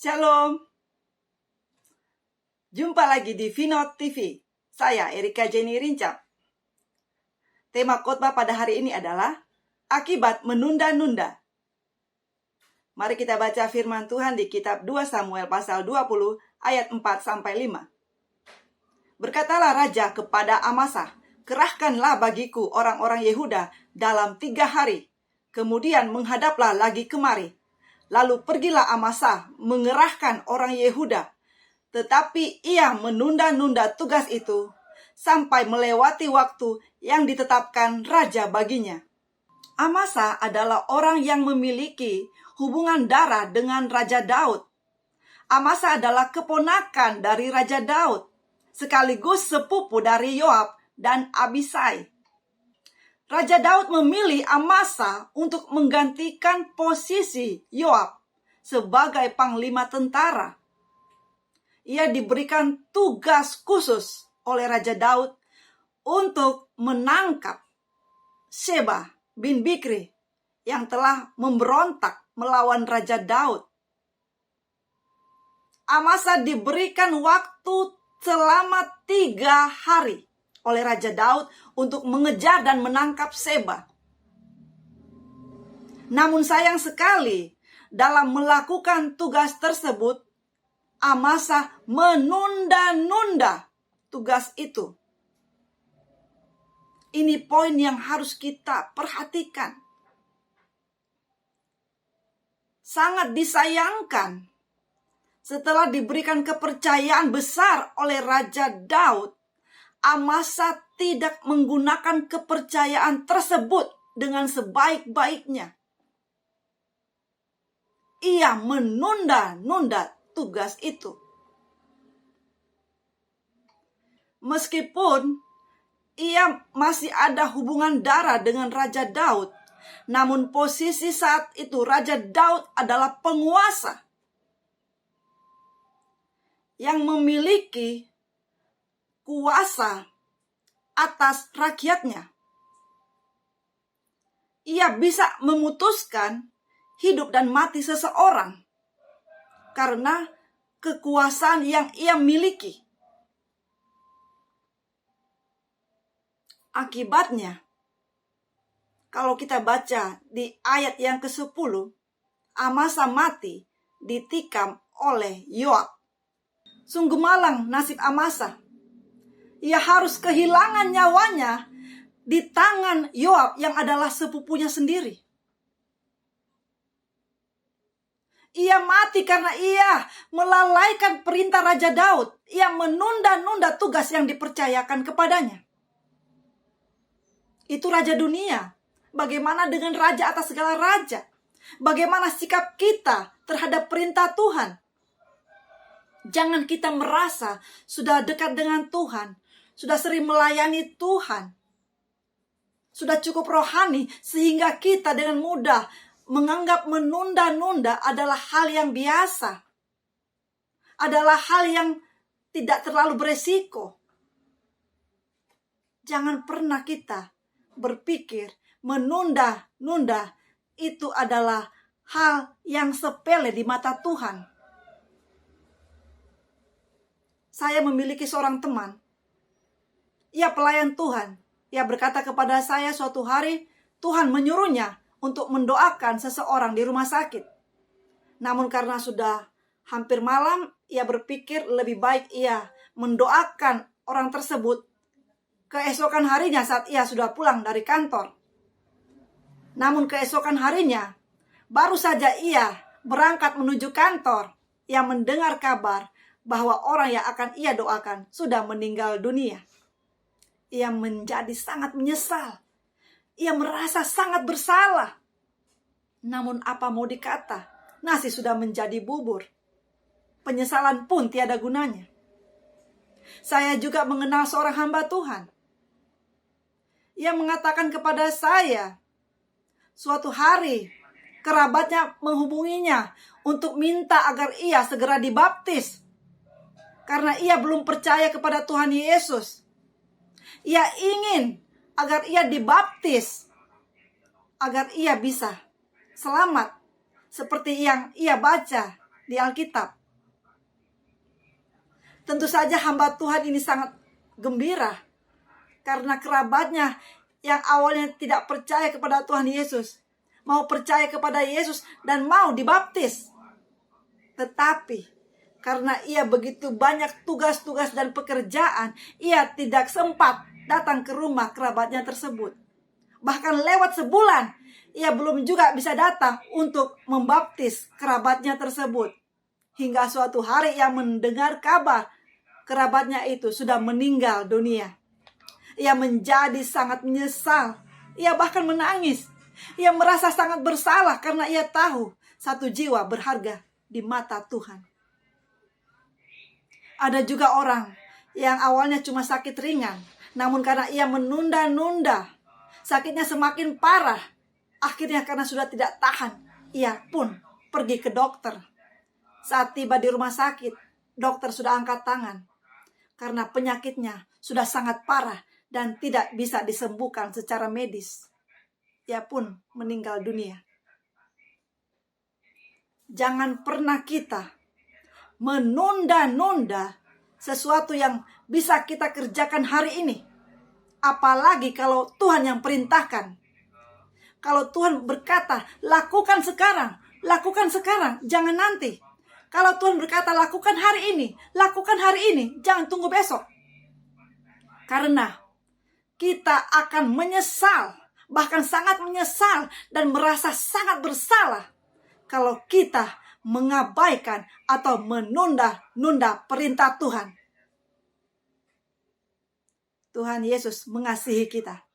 Shalom. Jumpa lagi di Vinod TV. Saya Erika Jenny Rincap. Tema khotbah pada hari ini adalah akibat menunda-nunda. Mari kita baca firman Tuhan di kitab 2 Samuel pasal 20 ayat 4-5. Berkatalah raja kepada Amasa, "Kerahkanlah bagiku orang-orang Yehuda dalam 3 hari. Kemudian menghadaplah lagi kemari." Lalu pergilah Amasa mengerahkan orang Yehuda. Tetapi ia menunda-nunda tugas itu sampai melewati waktu yang ditetapkan raja baginya. Amasa adalah orang yang memiliki hubungan darah dengan Raja Daud. Amasa adalah keponakan dari Raja Daud, sekaligus sepupu dari Yoab dan Abisai. Raja Daud memilih Amasa untuk menggantikan posisi Yoab sebagai panglima tentara. Ia diberikan tugas khusus oleh Raja Daud untuk menangkap Sheba bin Bikri yang telah memberontak melawan Raja Daud. Amasa diberikan waktu selama 3 hari oleh Raja Daud untuk mengejar dan menangkap Sheba. Namun sayang sekali, dalam melakukan tugas tersebut, Amasa menunda-nunda tugas itu. Ini poin yang harus kita perhatikan. Sangat disayangkan, setelah diberikan kepercayaan besar oleh Raja Daud, Amasa tidak menggunakan kepercayaan tersebut dengan sebaik-baiknya. Ia menunda-nunda tugas itu. Meskipun ia masih ada hubungan darah dengan Raja Daud, namun posisi saat itu Raja Daud adalah penguasa yang memiliki kuasa atas rakyatnya. Ia bisa memutuskan hidup dan mati seseorang karena kekuasaan yang ia miliki. Akibatnya, kalau kita baca di ayat yang ke-10, Amasa mati ditikam oleh Yoab. Sungguh malang nasib Amasa. Ia harus kehilangan nyawanya di tangan Yoab yang adalah sepupunya sendiri. Ia mati karena ia melalaikan perintah Raja Daud. Ia menunda-nunda tugas yang dipercayakan kepadanya. Itu raja dunia. Bagaimana dengan raja atas segala raja? Bagaimana sikap kita terhadap perintah Tuhan? Jangan kita merasa sudah dekat dengan Tuhan, sudah sering melayani Tuhan, sudah cukup rohani sehingga kita dengan mudah menganggap menunda-nunda adalah hal yang biasa, adalah hal yang tidak terlalu beresiko. Jangan pernah kita berpikir menunda-nunda itu adalah hal yang sepele di mata Tuhan. Saya memiliki seorang teman. Ia pelayan Tuhan. Ia berkata kepada saya suatu hari, Tuhan menyuruhnya untuk mendoakan seseorang di rumah sakit. Namun karena sudah hampir malam, ia berpikir lebih baik ia mendoakan orang tersebut keesokan harinya saat ia sudah pulang dari kantor. Namun keesokan harinya, baru saja ia berangkat menuju kantor, ia mendengar kabar bahwa orang yang akan ia doakan sudah meninggal dunia. Ia menjadi sangat menyesal. Ia merasa sangat bersalah. Namun apa mau dikata, nasi sudah menjadi bubur. Penyesalan pun tiada gunanya. Saya juga mengenal seorang hamba Tuhan. Ia mengatakan kepada saya, suatu hari kerabatnya menghubunginya untuk minta agar ia segera dibaptis. Karena ia belum percaya kepada Tuhan Yesus. Ia ingin agar ia dibaptis, agar ia bisa selamat seperti yang ia baca di Alkitab. Tentu saja hamba Tuhan ini sangat gembira karena kerabatnya yang awalnya tidak percaya kepada Tuhan Yesus mau percaya kepada Yesus dan mau dibaptis. Tetapi karena ia begitu banyak tugas-tugas dan pekerjaan, ia tidak sempat datang ke rumah kerabatnya tersebut. Bahkan lewat sebulan, ia belum juga bisa datang untuk membaptis kerabatnya tersebut. Hingga suatu hari ia mendengar kabar kerabatnya itu sudah meninggal dunia. Ia menjadi sangat menyesal. Ia bahkan menangis. Ia merasa sangat bersalah karena ia tahu satu jiwa berharga di mata Tuhan. Ada juga orang yang awalnya cuma sakit ringan, namun karena ia menunda-nunda, sakitnya semakin parah. Akhirnya karena sudah tidak tahan, ia pun pergi ke dokter. Saat tiba di rumah sakit, dokter sudah angkat tangan karena penyakitnya sudah sangat parah dan tidak bisa disembuhkan secara medis. Ia pun meninggal dunia. Jangan pernah kita menunda-nunda sesuatu yang bisa kita kerjakan hari ini. Apalagi kalau Tuhan yang perintahkan. Kalau Tuhan berkata, lakukan sekarang, jangan nanti. Kalau Tuhan berkata, lakukan hari ini, jangan tunggu besok. Karena kita akan menyesal, bahkan sangat menyesal dan merasa sangat bersalah kalau kita mengabaikan atau menunda-nunda perintah Tuhan. Tuhan Yesus mengasihi kita.